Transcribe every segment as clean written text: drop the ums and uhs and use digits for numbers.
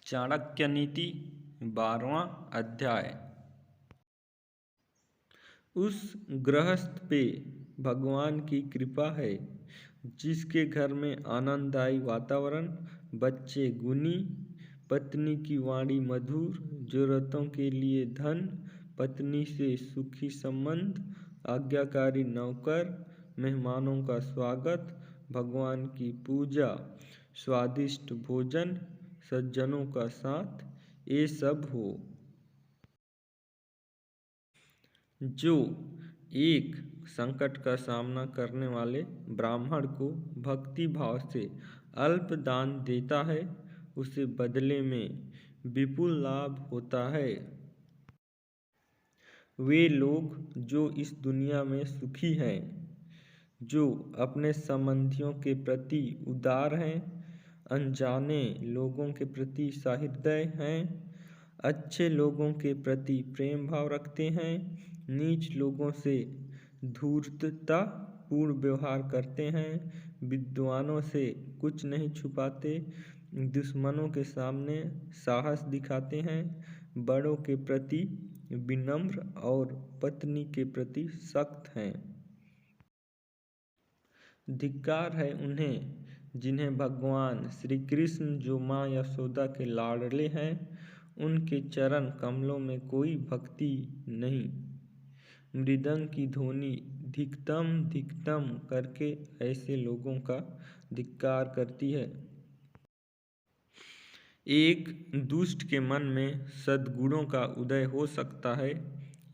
चाणक्य नीति 12वां अध्याय। उस गृहस्थ पे भगवान की कृपा है जिसके घर में आनंददायी वातावरण, बच्चे गुणी, पत्नी की वाणी मधुर, जरूरतों के लिए धन, पत्नी से सुखी संबंध, आज्ञाकारी नौकर, मेहमानों का स्वागत, भगवान की पूजा, स्वादिष्ट भोजन, सज्जनों का साथ, ये सब हो। जो एक संकट का सामना करने वाले ब्राह्मण को भक्ति भाव से अल्प दान देता है, उसे बदले में विपुल लाभ होता है। वे लोग जो इस दुनिया में सुखी हैं, जो अपने संबंधियों के प्रति उदार हैं, अनजाने लोगों के प्रति सहृदय हैं, अच्छे लोगों के प्रति प्रेम भाव रखते हैं, नीच लोगों से धूर्तता पूर्ण व्यवहार करते हैं, विद्वानों से कुछ नहीं छुपाते, दुश्मनों के सामने साहस दिखाते हैं, बड़ों के प्रति विनम्र और पत्नी के प्रति सख्त हैं। धिक्कार है उन्हें जिन्हें भगवान श्री कृष्ण जो माँ यशोदा के लाडले हैं, उनके चरण कमलों में कोई भक्ति नहीं। मृदंग की ध्वनि धिक्तम धिक्तम करके ऐसे लोगों का धिक्कार करती है। एक दुष्ट के मन में सद्गुणों का उदय हो सकता है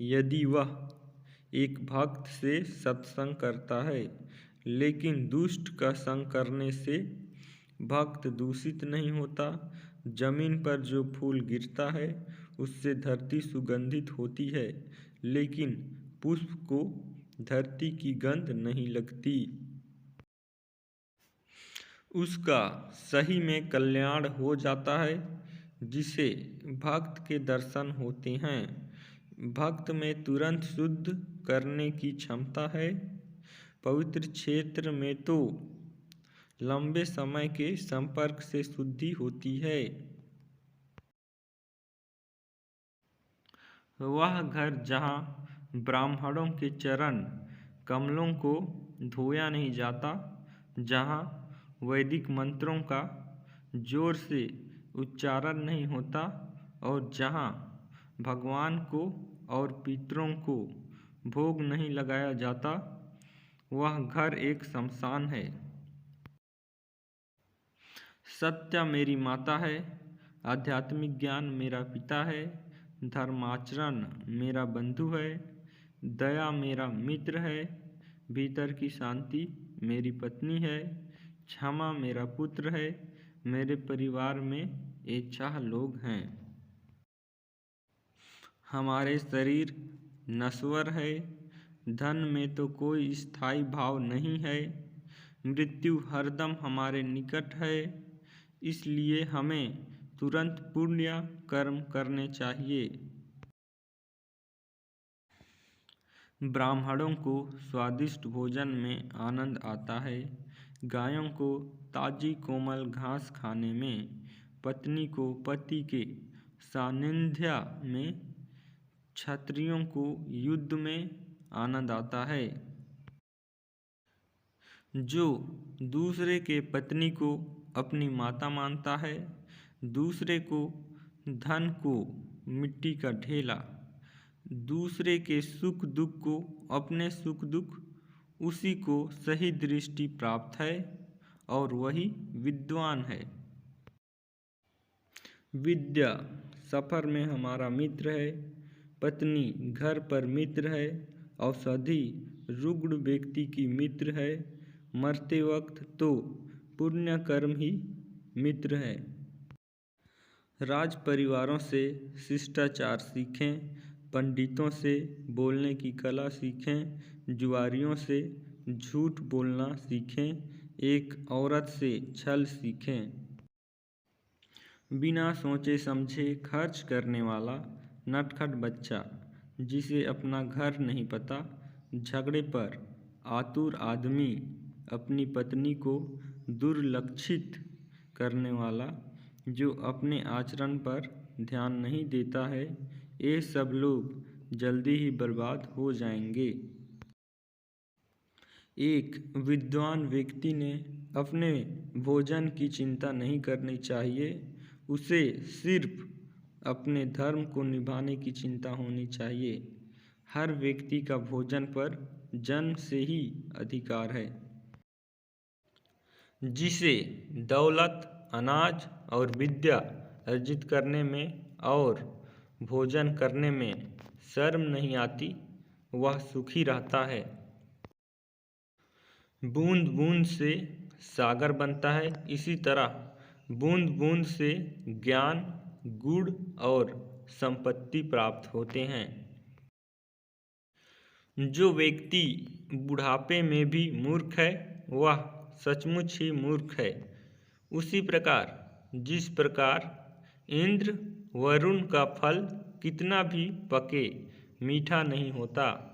यदि वह एक भक्त से सत्संग करता है, लेकिन दुष्ट का संग करने से भक्त दूषित नहीं होता। जमीन पर जो फूल गिरता है उससे धरती सुगंधित होती है, लेकिन पुष्प को धरती की गंध नहीं लगती। उसका सही में कल्याण हो जाता है जिसे भक्त के दर्शन होते हैं। भक्त में तुरंत शुद्ध करने की क्षमता है। पवित्र क्षेत्र में तो लंबे समय के संपर्क से शुद्धि होती है। वह घर जहाँ ब्राह्मणों के चरण कमलों को धोया नहीं जाता, जहाँ वैदिक मंत्रों का जोर से उच्चारण नहीं होता और जहाँ भगवान को और पितरों को भोग नहीं लगाया जाता, वह घर एक शमशान है। सत्य मेरी माता है, आध्यात्मिक ज्ञान मेरा पिता है, धर्माचरण मेरा बंधु है, दया मेरा मित्र है, भीतर की शांति मेरी पत्नी है, क्षमा मेरा पुत्र है, मेरे परिवार में ये 4 लोग हैं। हमारे शरीर नश्वर है, धन में तो कोई स्थायी भाव नहीं है, मृत्यु हरदम हमारे निकट है, इसलिए हमें तुरंत पुण्य कर्म करने चाहिए। ब्राह्मणों को स्वादिष्ट भोजन में आनंद आता है, गायों को ताजी कोमल घास खाने में, पत्नी को पति के सानिध्य में, क्षत्रियों को युद्ध में आनंद आता है। जो दूसरे के पत्नी को अपनी माता मानता है, दूसरे को धन को मिट्टी का ढेला, दूसरे के सुख दुख को अपने सुख दुख, उसी को सही दृष्टि प्राप्त है और वही विद्वान है। विद्या सफर में हमारा मित्र है, पत्नी घर पर मित्र है, औषधि रुग्ण व्यक्ति की मित्र है, मरते वक्त तो पुण्य कर्म ही मित्र है। राज परिवारों से शिष्टाचार सीखें, पंडितों से बोलने की कला सीखें, जुआरियों से झूठ बोलना सीखें, एक औरत से छल सीखें। बिना सोचे समझे खर्च करने वाला नटखट बच्चा जिसे अपना घर नहीं पता, झगड़े पर आतुर आदमी, अपनी पत्नी को दुर्लक्षित करने वाला, जो अपने आचरण पर ध्यान नहीं देता है, ये सब लोग जल्दी ही बर्बाद हो जाएंगे। एक विद्वान व्यक्ति ने अपने भोजन की चिंता नहीं करनी चाहिए, उसे सिर्फ अपने धर्म को निभाने की चिंता होनी चाहिए। हर व्यक्ति का भोजन पर जन्म से ही अधिकार है। जिसे दौलत, अनाज और विद्या अर्जित करने में और भोजन करने में शर्म नहीं आती, वह सुखी रहता है। बूंद बूंद से सागर बनता है, इसी तरह बूंद बूंद से ज्ञान, गुण और संपत्ति प्राप्त होते हैं। जो व्यक्ति बुढ़ापे में भी मूर्ख है, वह सचमुच ही मूर्ख है। उसी प्रकार जिस प्रकार इंद्र वरुण का फल कितना भी पके मीठा नहीं होता,